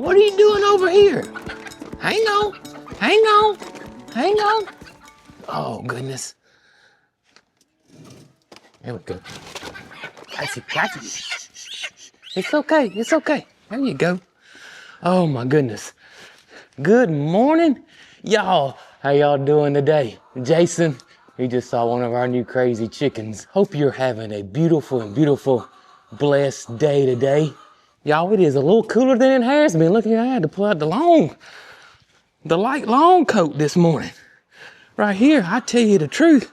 What are you doing over here? Hang on, hang on, hang on. Oh, goodness. There we go. Got you. It's okay, it's okay. There you go. Oh, my goodness. Good morning, y'all. How y'all doing today? Jason, he just saw one of our new crazy chickens. Hope you're having a beautiful, blessed day today. Y'all, it is a little cooler than it has been. Look here, I had to pull out the light long coat this morning. Right here, I tell you the truth.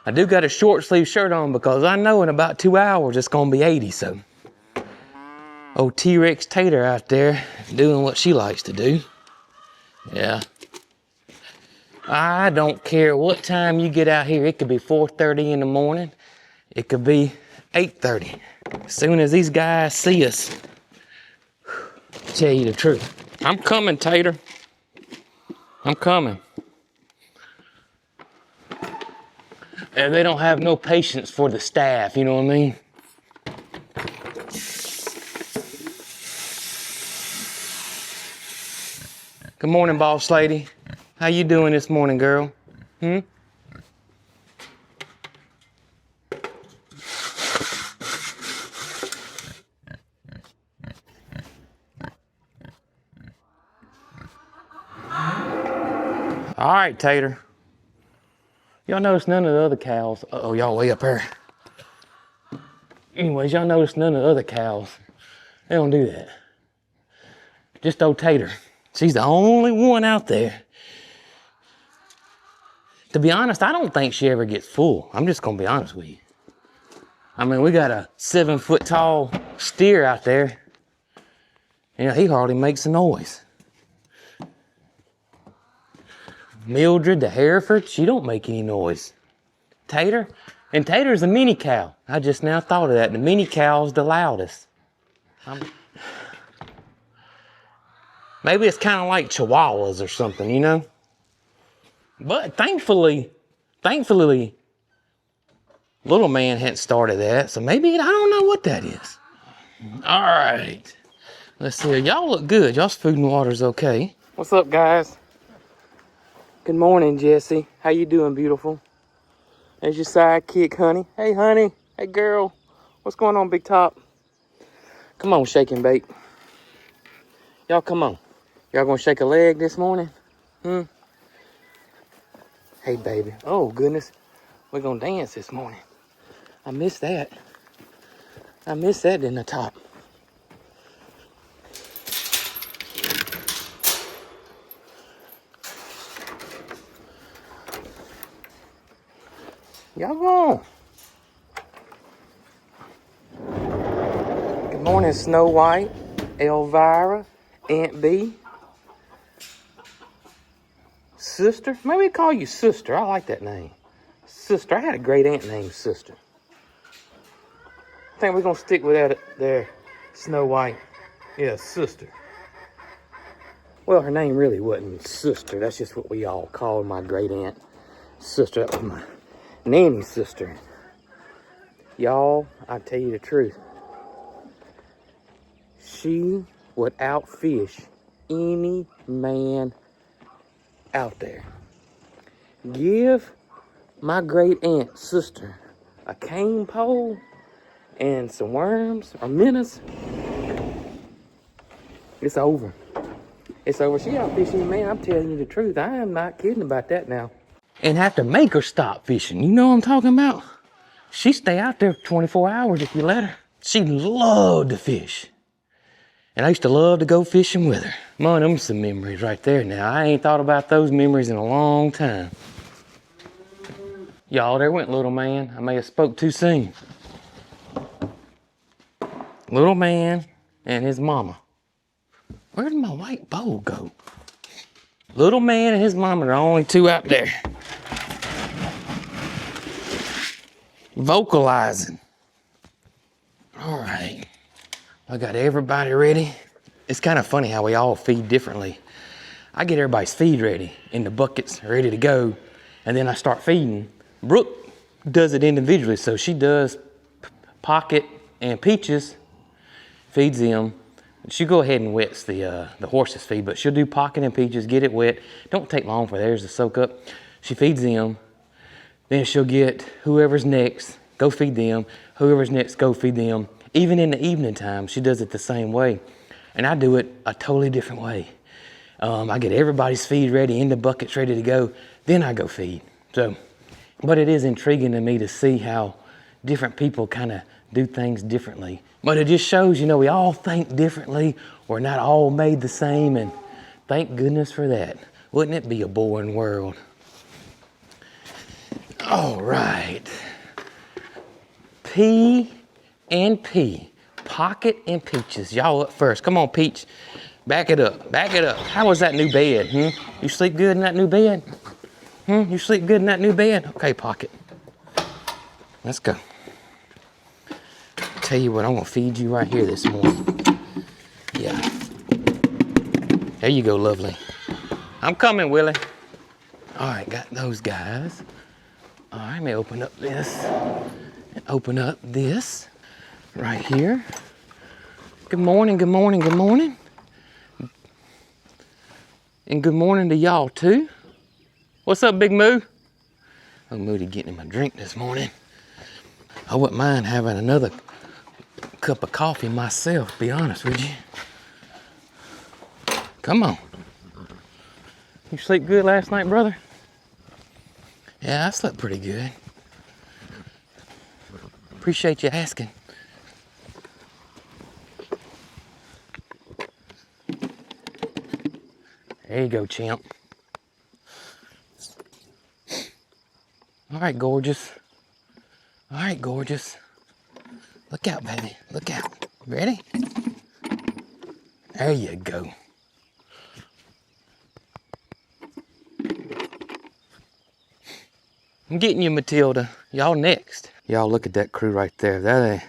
I do got a short sleeve shirt on because I know in about 2 hours it's gonna be 80, so. Old T-Rex Tater out there doing what she likes to do. Yeah. I don't care what time you get out here. It could be 4:30 in the morning. It could be 8:30. As soon as these guys see us, tell you the truth. I'm coming, Tater. I'm coming. And they don't have no patience for the staff, you know what I mean? Good morning, boss lady. How you doing this morning, girl? All right, Tater. Y'all notice none of the other cows. Uh-oh, y'all way up here. Anyways, y'all notice none of the other cows. They don't do that. Just old Tater. She's the only one out there. To be honest, I don't think she ever gets full. I'm just gonna be honest with you. I mean, we got a 7-foot tall steer out there. You know, he hardly makes a noise. Mildred, the Hereford, she don't make any noise. Tater, and Tater's a mini cow. I just now thought of that. The mini cow's the loudest. Maybe it's kind of like Chihuahuas or something, you know? But thankfully, little man hadn't started that, so maybe, I don't know what that is. All right, let's see, y'all look good. Y'all's food and water's okay. What's up, guys? Good morning, Jesse. How you doing, beautiful? There's your sidekick, honey. Hey, honey. Hey, girl. What's going on, Big Top? Come on, shake and bake. Y'all, come on. Y'all gonna shake a leg this morning? Hey, baby. Oh, goodness. We're gonna dance this morning. I missed that. I missed that in the top. Y'all go on. Good morning, Snow White, Elvira, Aunt B. Sister? Maybe we call you Sister. I like that name. Sister. I had a great aunt named Sister. I think we're going to stick with that there, Snow White. Yeah, Sister. Well, her name really wasn't Sister. That's just what we all called my great aunt. Sister. That was my nanny's sister. Y'all, I tell you the truth. She would outfish any man out there. Give my great aunt sister a cane pole and some worms or minnows. It's over. It's over. She outfishing, man. I'm telling you the truth. I am not kidding about that now. And have to make her stop fishing. You know what I'm talking about? She stay out there 24 hours if you let her. She loved to fish. And I used to love to go fishing with her. Man, them some memories right there now. I ain't thought about those memories in a long time. Y'all, there went little man. I may have spoke too soon. Little man and his mama. Where did my white bowl go? Little man and his mama are the only two out there. Vocalizing. All right. I got everybody ready. It's kind of funny how we all feed differently. I get everybody's feed ready in the buckets ready to go, and then I start feeding. Brooke does it individually, so she does Pocket and Peaches, feeds them. She'll go ahead and wets the horse's feed, but she'll do Pocket and Peaches, get it wet. Don't take long for theirs to soak up. She feeds them. Then she'll get whoever's next, go feed them. Whoever's next, go feed them. Even in the evening time, she does it the same way. And I do it a totally different way. I get everybody's feed ready, in the buckets ready to go. Then I go feed. So, but it is intriguing to me to see how different people kind of do things differently. But it just shows, you know, we all think differently. We're not all made the same, and thank goodness for that. Wouldn't it be a boring world? All right. P and P. Pocket and Peaches. Y'all up first. Come on, Peach. Back it up. Back it up. How was that new bed? You sleep good in that new bed? You sleep good in that new bed? Okay, Pocket. Let's go. Tell you what, I'm gonna feed you right here this morning. Yeah. There you go, lovely. I'm coming, Willie. All right, got those guys. All right, let me open up this. Open up this right here. Good morning, good morning, good morning. And good morning to y'all too. What's up, Big Moo? Oh, Moody getting him a drink this morning. I wouldn't mind having another cup of coffee myself, be honest with you. Come on. You sleep good last night, brother? Yeah, I slept pretty good. Appreciate you asking. There you go, champ. All right, gorgeous. All right, gorgeous. Look out, baby. Look out. Ready? There you go. I'm getting you, Matilda. Y'all next. Y'all look at that crew right there.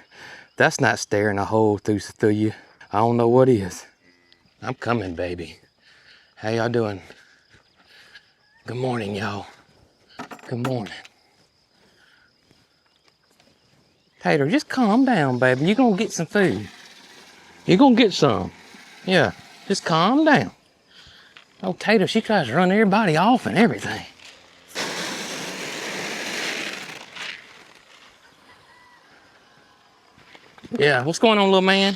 That's not staring a hole through you. I don't know what is. I'm coming, baby. How y'all doing? Good morning, y'all. Good morning. Tater, just calm down, baby. You're gonna get some food. You're gonna get some. Yeah, just calm down. Oh, Tater, she tries to run everybody off and everything. Yeah, what's going on, little man?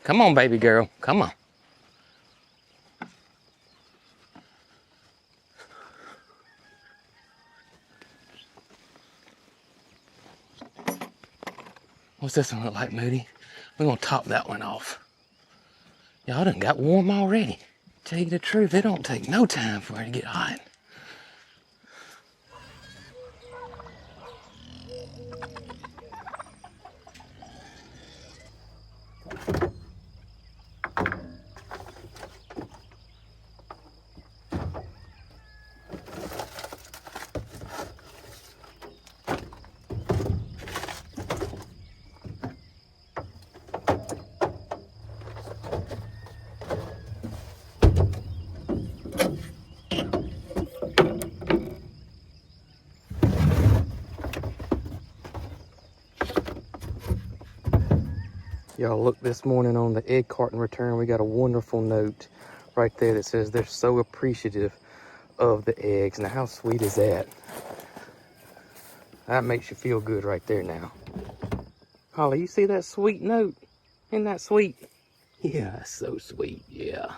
Come on, baby girl. Come on. What's this one look like, Moody? We're gonna top that one off. Y'all done got warm already. Tell you the truth, it don't take no time for it to get hot. Y'all look this morning on the egg carton return, we got a wonderful note right there that says they're so appreciative of the eggs. Now how sweet is that? That makes you feel good right there now. Holly, you see that sweet note? Isn't that sweet? Yeah, that's so sweet, yeah.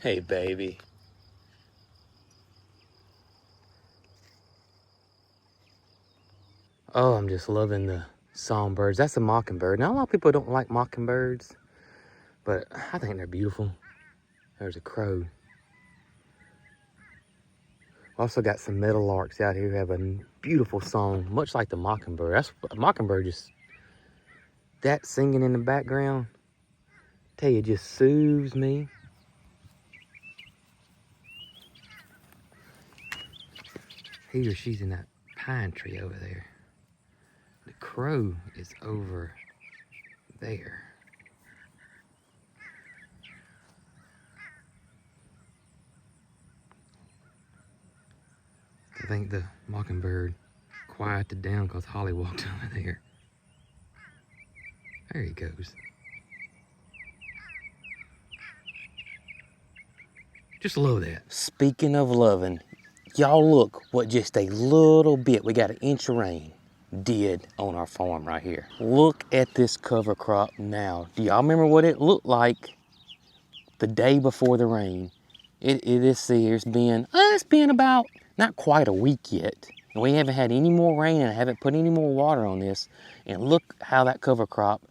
Hey, baby. Oh, I'm just loving the songbirds. That's a mockingbird. Now, a lot of people don't like mockingbirds, but I think they're beautiful. There's a crow. Also got some meadowlarks out here who have a beautiful song, much like the mockingbird. That's a mockingbird, just that singing in the background, tell you, just soothes me. He or she's in that pine tree over there. The crow is over there. I think the mockingbird quieted down because Holly walked over there. There he goes. Just love that. Speaking of loving, y'all look what just a little bit, we got an inch of rain, did on our farm right here. Look at this cover crop now. Do y'all remember what it looked like the day before the rain? It is here. It's been about not quite a week yet. And we haven't had any more rain and I haven't put any more water on this. And look how that cover crop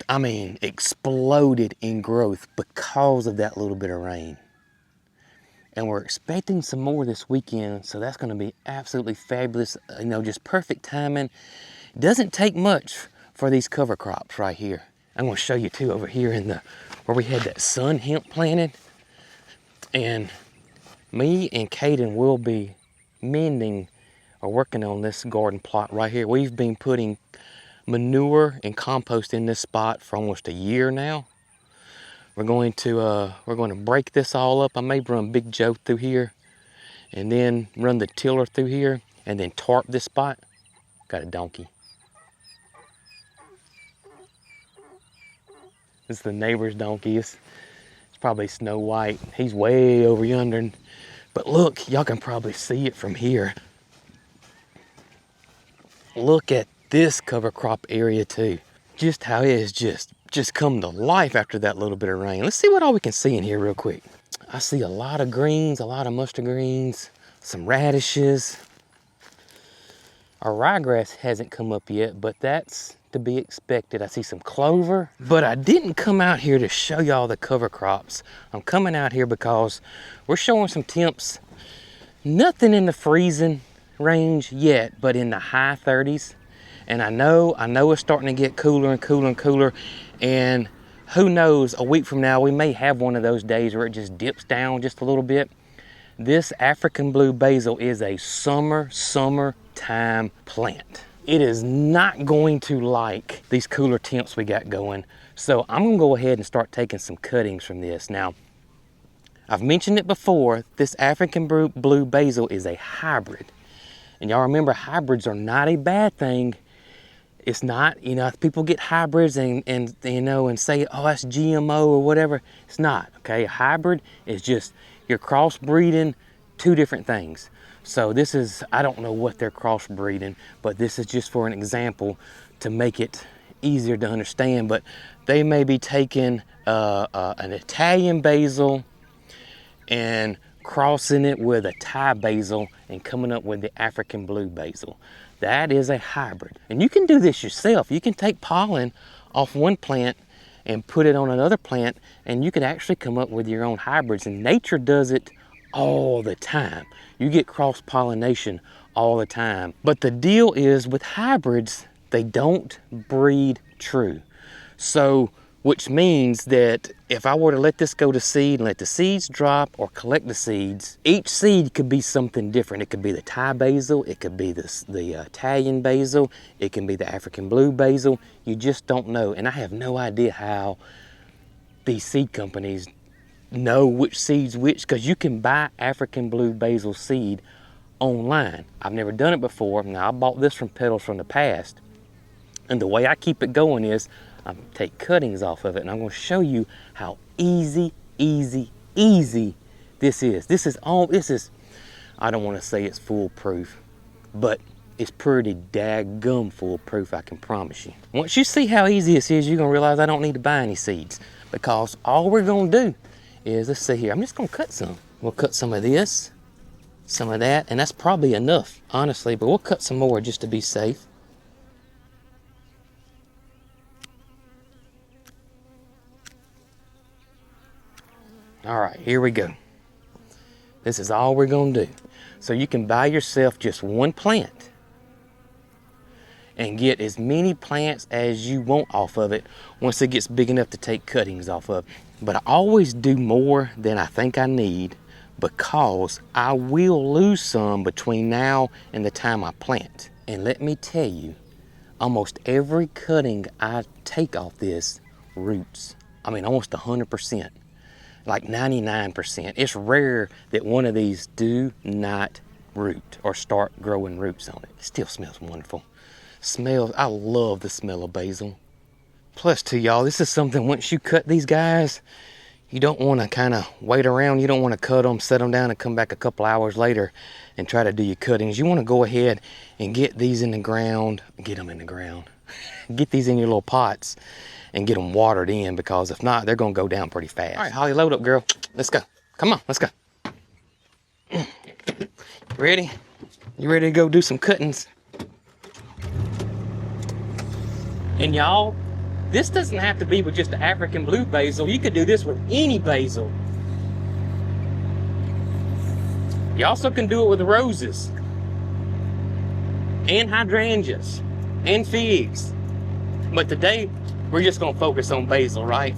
I mean, exploded in growth because of that little bit of rain. And we're expecting some more this weekend, so that's gonna be absolutely fabulous. You know, just perfect timing. It doesn't take much for these cover crops right here. I'm gonna show you too over here where we had that sun hemp planted. And me and Caden will be mending or working on this garden plot right here. We've been putting manure and compost in this spot for almost a year now. We're going to break this all up. I may run Big Joe through here and then run the tiller through here and then tarp this spot. Got a donkey. This is the neighbor's donkey. It's probably Snow White. He's way over yonder. But look, y'all can probably see it from here. Look at this cover crop area too. Just how it has just come to life after that little bit of rain. Let's see what all we can see in here real quick. I see a lot of greens, a lot of mustard greens, some radishes. Our ryegrass hasn't come up yet, but that's to be expected. I see some clover, but I didn't come out here to show y'all the cover crops. I'm coming out here because we're showing some temps, nothing in the freezing range yet, but in the high 30s. And I know it's starting to get cooler and cooler and cooler. And who knows, a week from now, we may have one of those days where it just dips down just a little bit. This African Blue Basil is a summertime plant. It is not going to like these cooler temps we got going. So I'm gonna go ahead and start taking some cuttings from this. Now, I've mentioned it before, this African Blue Basil is a hybrid. And y'all remember, hybrids are not a bad thing. It's not, you know, people get hybrids and you know, and say, oh, that's GMO or whatever. It's not, okay? A hybrid is just, you're crossbreeding two different things. So this is, I don't know what they're crossbreeding, but this is just for an example to make it easier to understand. But they may be taking an Italian basil and crossing it with a Thai basil and coming up with the African Blue Basil. That is a hybrid. And you can do this yourself. You can take pollen off one plant and put it on another plant, and you can actually come up with your own hybrids. And nature does it all the time. You get cross-pollination all the time. But the deal is with hybrids, they don't breed true. So, which means that if I were to let this go to seed and let the seeds drop or collect the seeds, each seed could be something different. It could be the Thai basil, it could be the Italian basil, it can be the African Blue Basil. You just don't know. And I have no idea how these seed companies know which seeds which, because you can buy African Blue Basil seed online. I've never done it before. Now, I bought this from Petals from the Past. And the way I keep it going is I take cuttings off of it, and I'm going to show you how easy this is. This is, I don't want to say it's foolproof, but it's pretty daggum foolproof, I can promise you. Once you see how easy this is, you're going to realize I don't need to buy any seeds, because all we're going to do is, let's see here, I'm just going to cut some. We'll cut some of this, some of that, and that's probably enough, honestly, but we'll cut some more just to be safe. All right, here we go. This is all we're gonna do. So you can buy yourself just one plant and get as many plants as you want off of it once it gets big enough to take cuttings off of. But I always do more than I think I need, because I will lose some between now and the time I plant. And let me tell you, almost every cutting I take off this roots. I mean, almost 100%, like 99%. It's rare that one of these do not root or start growing roots on it. It still smells wonderful. Smells, I love the smell of basil. Plus too, y'all, this is something once you cut these guys, you don't want to kind of wait around. You don't want to cut them, set them down, and come back a couple hours later and try to do your cuttings. You want to go ahead and get these in the ground, get them in the ground, get these in your little pots and get them watered in, because if not, they're going to go down pretty fast. All right, Holly, load up, girl. Let's go. Come on, let's go. Ready? You ready to go do some cuttings? And y'all, this doesn't have to be with just the African blue basil. You could do this with any basil. You also can do it with roses and hydrangeas and figs. But today, we're just gonna focus on basil, right?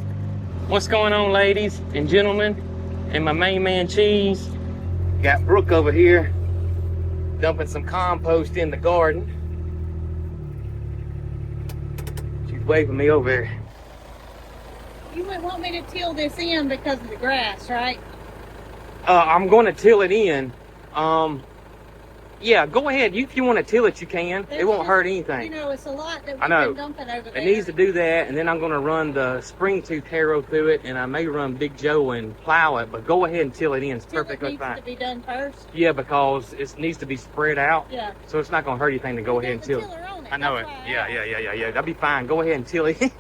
What's going on, ladies and gentlemen, and my main man Cheese? Got Brooke over here dumping some compost in the garden. She's waving me over there. You wouldn't want me to till this in because of the grass, right? I'm going to till it in. Yeah, go ahead. If you want to till it, you can. It won't hurt anything. You know, it's a lot that we've I know. been dumping over there. It needs to do that, and then I'm going to run the spring tooth harrow through it, and I may run Big Joe and plow it, but go ahead and till it in. It's perfectly fine. It needs to be done first? Yeah, because it needs to be spread out. Yeah. So it's not going to hurt anything to go ahead and till it. I know it. Yeah. That'll be fine. Go ahead and till it in.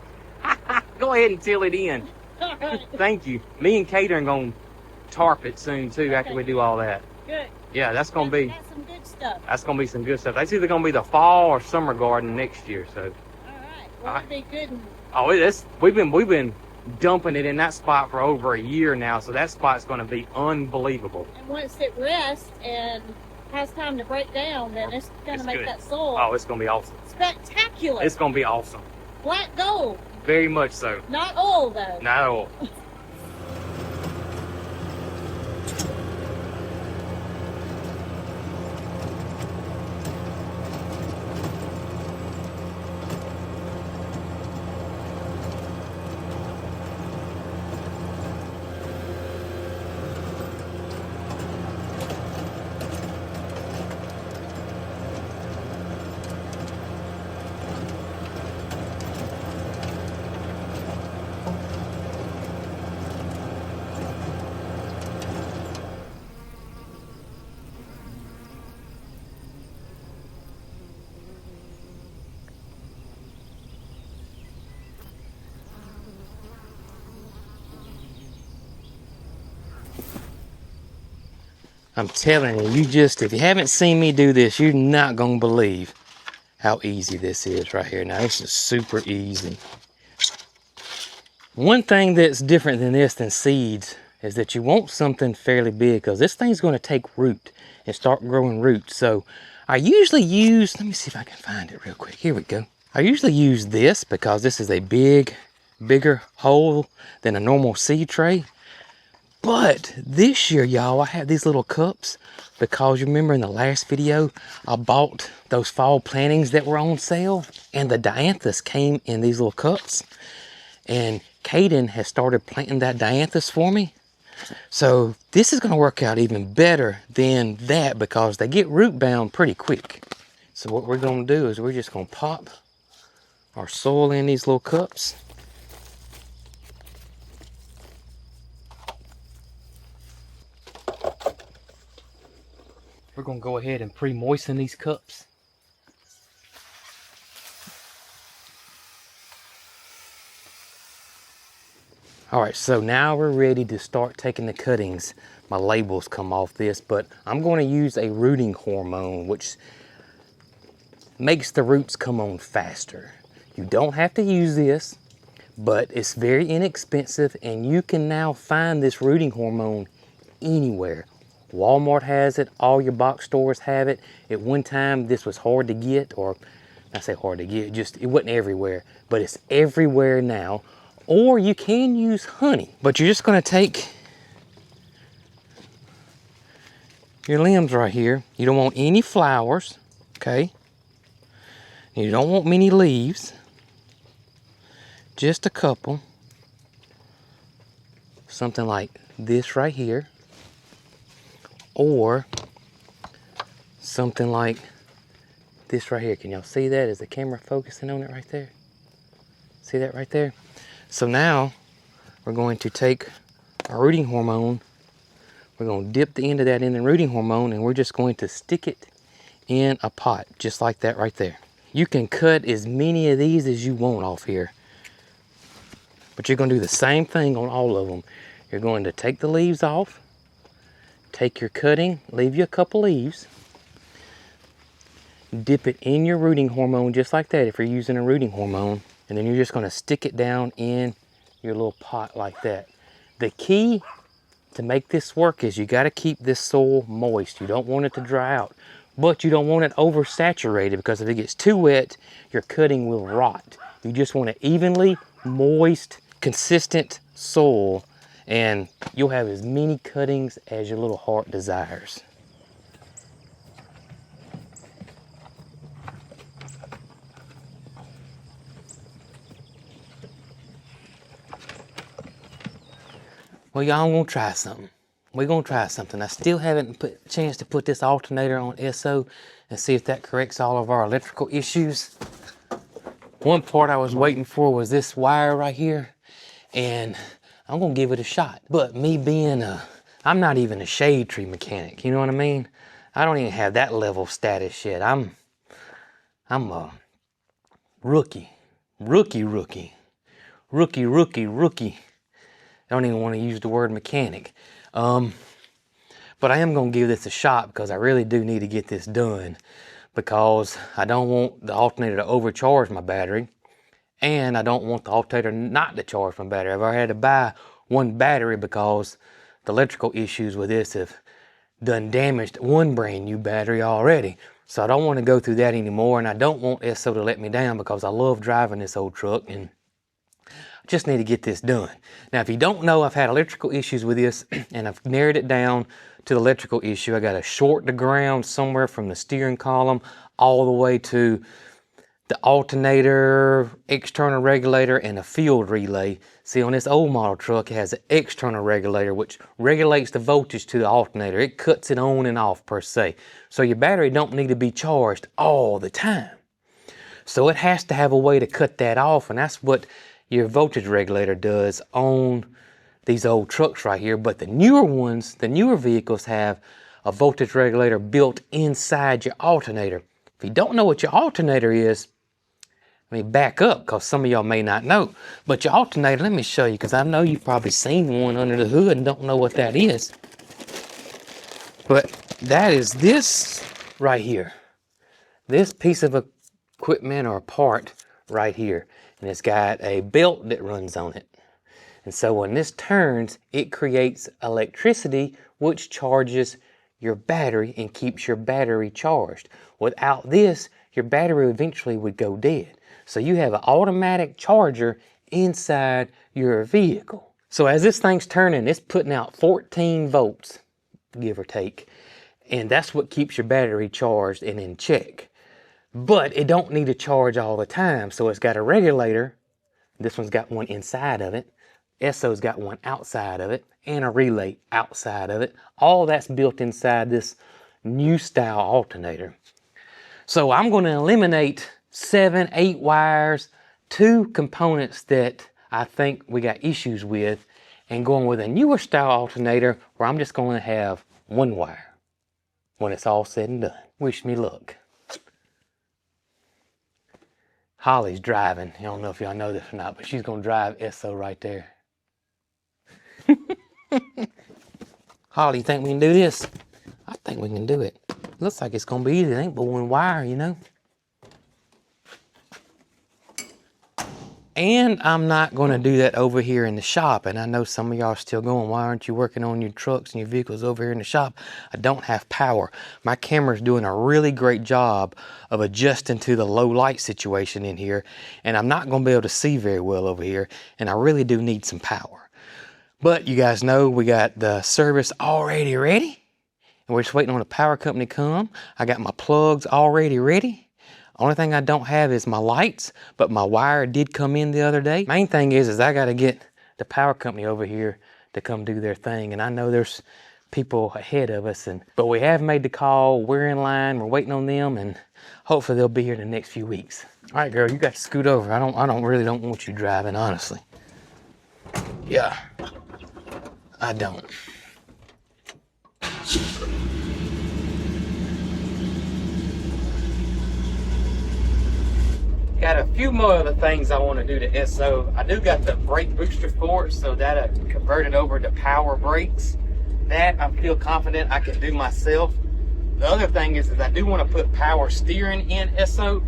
Go ahead and till it in. All right. Thank you. Me and Tater are going to tarp it soon, too, after we do all that. Good. Yeah, that's going to be... That's some good stuff. That's going to be some good stuff. That's either going to be the fall or summer garden next year, so... All right. Well, it'll be good. We've been dumping it in that spot for over a year now, so that spot's going to be unbelievable. And once it rests and has time to break down, then it's going to make good. that soil It's going to be awesome. spectacular. It's going to be awesome. Black gold. Very much so. Not oil, though. Not oil. I'm telling you, if you haven't seen me do this, you're not going to believe how easy this is right here. Now, this is super easy. One thing that's different than this than seeds is that you want something fairly big, because this thing's going to take root and start growing roots. So I usually use, let me see if I can find it real quick. Here we go. I usually use this because this is a bigger hole than a normal seed tray. But this year, y'all, I have these little cups because you remember in the last video, I bought those fall plantings that were on sale, and the dianthus came in these little cups. And Caden has started planting that dianthus for me. So this is going to work out even better than that because they get root bound pretty quick. So what we're going to do is we're just going to pop our soil in these little cups. We're going to go ahead and pre-moisten these cups. All right, so now we're ready to start taking the cuttings. My labels come off this, but I'm going to use a rooting hormone, which makes the roots come on faster. You don't have to use this, but it's very inexpensive, and you can now find this rooting hormone anywhere. Walmart has it, all your box stores have it. At one time, this was hard to get, or I say hard to get, it wasn't everywhere, but it's everywhere now. Or you can use honey, but you're just gonna take your limbs right here. You don't want any flowers, okay? You don't want many leaves, just a couple. Something like this right here, or something like this right here. Can y'all see that? Is the camera focusing on it right there? See that right there? So now we're going to take our rooting hormone. We're going to dip the end of that in the rooting hormone, and we're just going to stick it in a pot, just like that right there. You can cut as many of these as you want off here, but you're going to do the same thing on all of them. You're going to take the leaves off, take your cutting, leave you a couple leaves, dip it in your rooting hormone just like that if you're using a rooting hormone, and then you're just going to stick it down in your little pot like that. The key to make this work is you got to keep this soil moist. You don't want it to dry out, but you don't want it oversaturated, because if it gets too wet, your cutting will rot. You just want an evenly moist, consistent soil, and you'll have as many cuttings as your little heart desires. Well, y'all, I'm gonna try something. We're gonna try something. I still haven't put a chance to put this alternator on Esso and see if that corrects all of our electrical issues. One part I was waiting for was this wire right here, and I'm gonna give it a shot. But me being I'm not even a shade tree mechanic, you know what I mean? I don't even have that level of status yet. I'm a rookie. I don't even want to use the word mechanic. But I am going to give this a shot, because I really do need to get this done, because I don't want the alternator to overcharge my battery, and I don't want the alternator not to charge my battery. I've already had to buy one battery because the electrical issues with this have done damaged one brand new battery already. So I don't want to go through that anymore, and I don't want Esso to let me down, because I love driving this old truck, and just need to get this done. Now, if you don't know, I've had electrical issues with this, and I've narrowed it down to the electrical issue. I got to short the ground somewhere from the steering column all the way to the alternator, external regulator, and a field relay. See, on this old model truck, it has an external regulator, which regulates the voltage to the alternator. It cuts it on and off, per se. So your battery don't need to be charged all the time. So it has to have a way to cut that off, and that's what your voltage regulator does on these old trucks right here. But the newer ones, the newer vehicles, have a voltage regulator built inside your alternator. If you don't know what your alternator is, let me back up, because some of y'all may not know. But your alternator, let me show you, because I know you've probably seen one under the hood and don't know what that is. But that is this right here. This piece of equipment or part right here. And it's got a belt that runs on it. And so when this turns, it creates electricity, which charges your battery and keeps your battery charged. Without this, your battery eventually would go dead. So you have an automatic charger inside your vehicle. So as this thing's turning, it's putting out 14 volts, give or take. And that's what keeps your battery charged and in check. But it don't need to charge all the time. So it's got a regulator. This one's got one inside of it. Esso's got one outside of it, and a relay outside of it. All that's built inside this new style alternator. So I'm going to eliminate 7, 8 wires, 2 components that I think we got issues with, and going with a newer style alternator where I'm just going to have 1 wire when it's all said and done. Wish me luck. Holly's driving. I don't know if y'all know this or not, but she's gonna drive Esso right there. Holly, you think we can do this? I think we can do it. Looks like it's gonna be easy. It ain't but 1 wire, you know? And I'm not gonna do that over here in the shop. And I know some of y'all are still going, why aren't you working on your trucks and your vehicles over here in the shop? I don't have power. My camera's doing a really great job of adjusting to the low light situation in here. And I'm not gonna be able to see very well over here. And I really do need some power. But you guys know we got the service already ready. And we're just waiting on the power company to come. I got my plugs already ready. Only thing I don't have is my lights, but my wire did come in the other day. Main thing is I gotta get the power company over here to come do their thing. And I know there's people ahead of us, but we have made the call. We're in line, we're waiting on them, and hopefully they'll be here in the next few weeks. All right, girl, you got to scoot over. I really don't want you driving, honestly. Yeah, I don't. Got a few more other things I want to do to Esso. I do got the brake booster for it, so that'll convert it over to power brakes. That I feel confident I can do myself. The other thing is I do want to put power steering in Esso.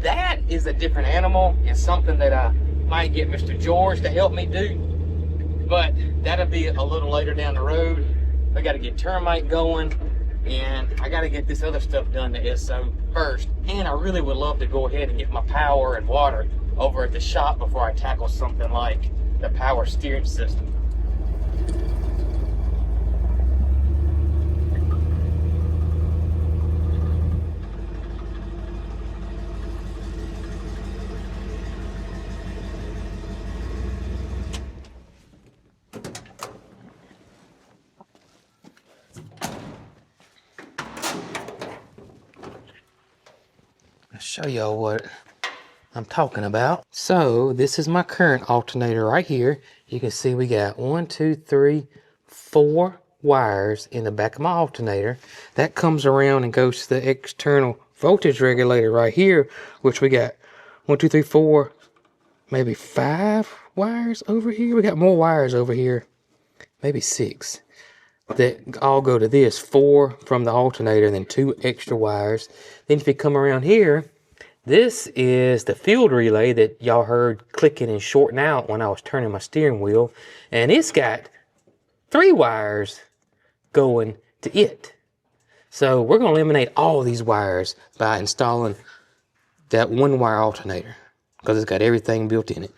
That is a different animal and something that I might get Mr. George to help me do. But that'll be a little later down the road. I got to get termite going, and I got to get this other stuff done to Esso first. And I really would love to go ahead and get my power and water over at the shop before I tackle something like the power steering system. I'll show y'all what I'm talking about. So this is my current alternator right here. You can see we got 1, 2, 3, 4 wires in the back of my alternator. That comes around and goes to the external voltage regulator right here, which we got 1, 2, 3, 4, maybe 5 wires over here. We got more wires over here, maybe 6. That all go to this, 4 from the alternator and then 2 extra wires. Then if you come around here, this is the field relay that y'all heard clicking and shorting out when I was turning my steering wheel, and it's got 3 wires going to it. So we're going to eliminate all these wires by installing that 1 wire alternator because it's got everything built in it.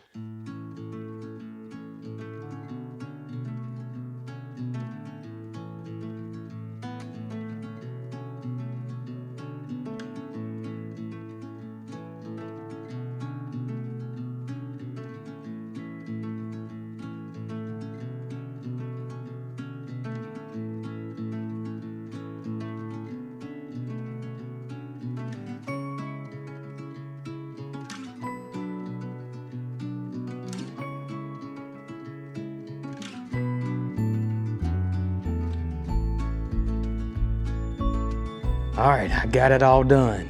All right, I got it all done.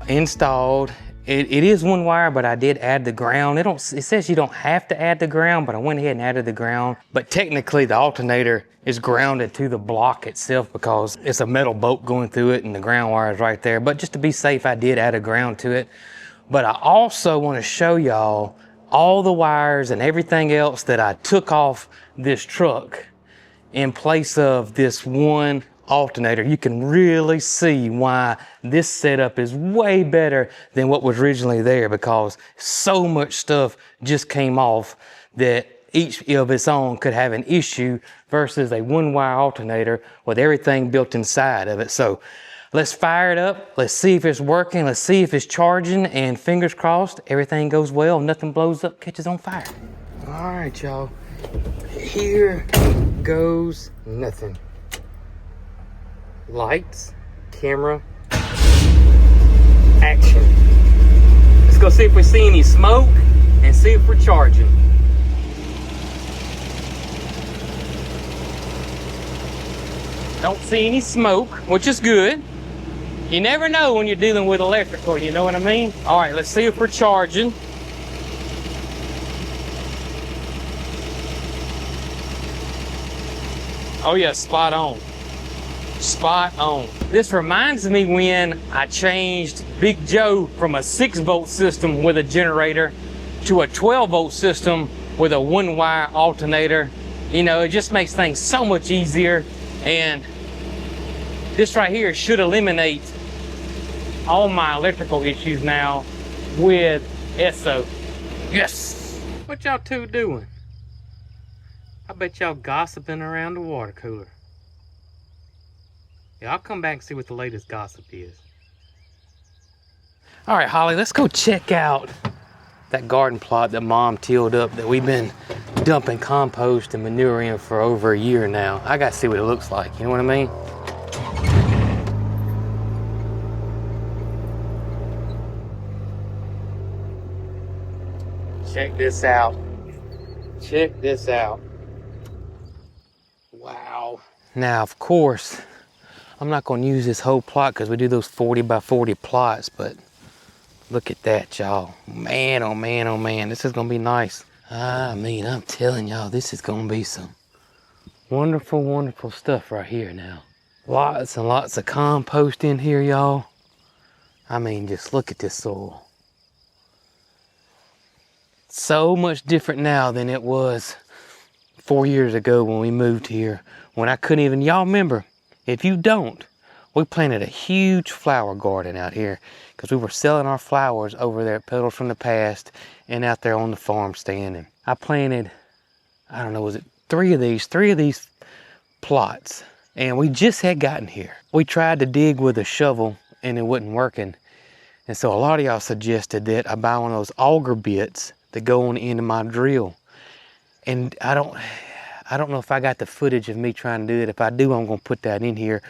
Installed. It is 1 wire, but I did add the ground. It says you don't have to add the ground, but I went ahead and added the ground. But technically the alternator is grounded to the block itself because it's a metal bolt going through it and the ground wire is right there. But just to be safe, I did add a ground to it. But I also want to show y'all all the wires and everything else that I took off this truck in place of this 1 alternator. You can really see why this setup is way better than what was originally there, because so much stuff just came off that each of its own could have an issue versus a 1 wire alternator with everything built inside of it. So let's fire it up. Let's see if it's working. Let's see if it's charging, and fingers crossed everything goes well, nothing blows up, catches on fire. All right, y'all, here goes nothing. Lights, camera, action. Let's go see if we see any smoke and see if we're charging. Don't see any smoke, which is good. You never know when you're dealing with electrical, you know what I mean? All right, let's see if we're charging. Oh yeah, spot on. Spot on. This reminds me when I changed Big Joe from a 6-volt system with a generator to a 12-volt system with a 1 wire alternator. You know, it just makes things so much easier. And this right here should eliminate all my electrical issues now with Esso. Yes! What y'all two doing? I bet y'all gossiping around the water cooler. Yeah, I'll come back and see what the latest gossip is. All right, Holly, let's go check out that garden plot that Mom tilled up that we've been dumping compost and manure in for over a year now. I gotta see what it looks like, you know what I mean? Check this out. Check this out. Wow. Now, of course, I'm not gonna use this whole plot because we do those 40 by 40 plots, but look at that, y'all. Man, oh man, oh man, this is gonna be nice. I mean, I'm telling y'all, this is gonna be some wonderful, wonderful stuff right here now. Lots and lots of compost in here, y'all. I mean, just look at this soil. So much different now than it was 4 years ago when we moved here, when I couldn't even, y'all remember, if you don't, we planted a huge flower garden out here because we were selling our flowers over there at Petals from the Past and out there on the farm stand. And I planted, I don't know, was it three of these plots, and we just had gotten here. We tried to dig with a shovel and it wasn't working. And so a lot of y'all suggested that I buy one of those auger bits that go on the end of my drill. And I don't know if I got the footage of me trying to do it. If I do, I'm gonna put that in here.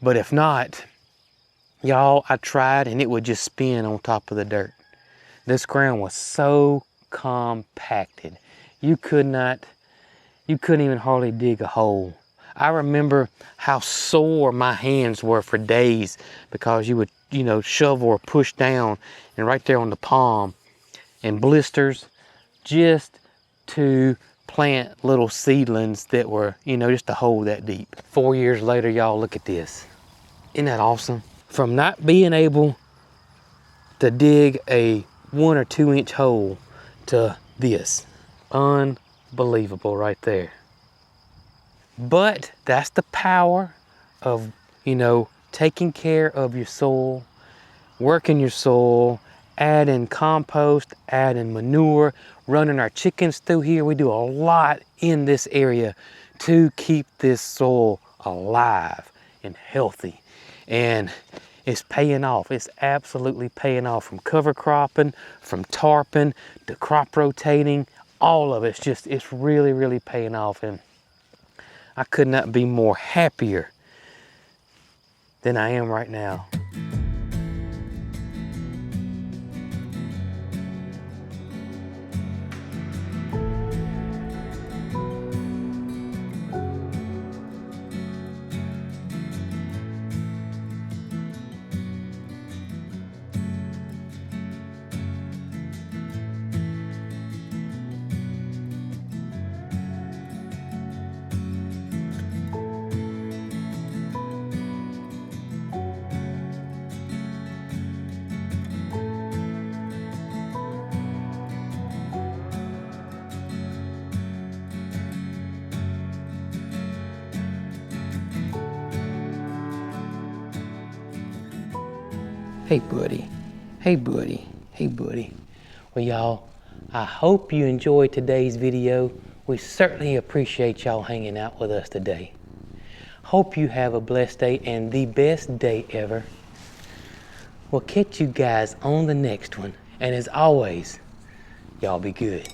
But if not, y'all, I tried and it would just spin on top of the dirt. This ground was so compacted. You couldn't even hardly dig a hole. I remember how sore my hands were for days because you would, shovel or push down and right there on the palm, and blisters just to plant little seedlings that were, just a hole that deep. 4 years later, y'all, look at this. Isn't that awesome? From not being able to dig a 1 or 2 inch hole to this. Unbelievable right there. But that's the power of, taking care of your soil, working your soil, adding compost, adding manure, running our chickens through here. We do a lot in this area to keep this soil alive and healthy. And it's paying off. It's absolutely paying off, from cover cropping, from tarping to crop rotating. All of it's really, really paying off. And I could not be more happier than I am right now. Hey buddy, hey buddy, hey buddy. Well y'all, I hope you enjoyed today's video. We certainly appreciate y'all hanging out with us today. Hope you have a blessed day and the best day ever. We'll catch you guys on the next one. And as always, y'all be good.